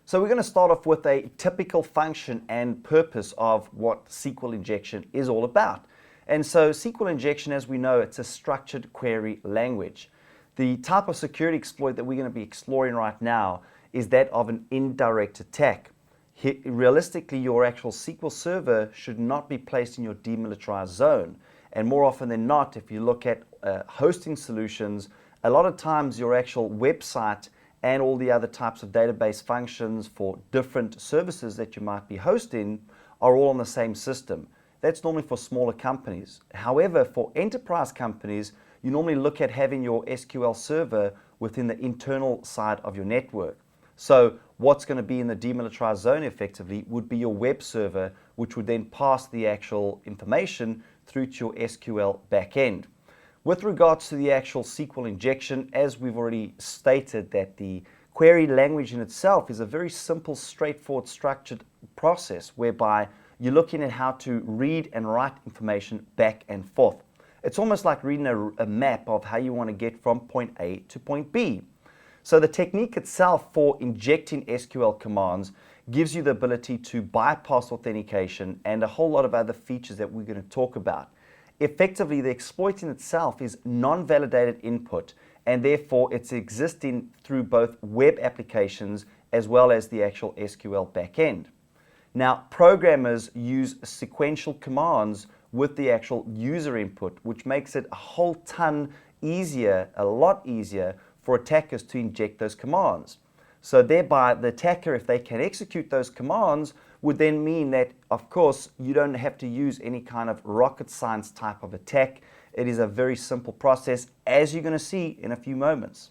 So we're going to start off with a typical function and purpose of what SQL injection is all about. And so SQL injection, as we know, it's a structured query language. The type of security exploit that we're going to be exploring right now is that of an indirect attack. Realistically, your actual SQL server should not be placed in your demilitarized zone. And more often than not, if you look at hosting solutions, a lot of times your actual website and all the other types of database functions for different services that you might be hosting are all on the same system. That's normally for smaller companies. However, for enterprise companies, you normally look at having your SQL server within the internal side of your network. So what's going to be in the demilitarized zone effectively would be your web server, which would then pass the actual information through to your SQL backend. With regards to the actual SQL injection, as we've already stated, that the query language in itself is a very simple, straightforward, structured process whereby you're looking at how to read and write information back and forth. It's almost like reading a map of how you want to get from point A to point B. So the technique itself for injecting SQL commands gives you the ability to bypass authentication and a whole lot of other features that we're going to talk about. Effectively, the exploit in itself is non-validated input, and therefore it's existing through both web applications as well as the actual SQL backend. Now, programmers use sequential commands with the actual user input, which makes it a whole ton easier, a lot easier for attackers to inject those commands. So thereby, the attacker, if they can execute those commands, would then mean that, of course, you don't have to use any kind of rocket science type of attack. It is a very simple process, as you're going to see in a few moments.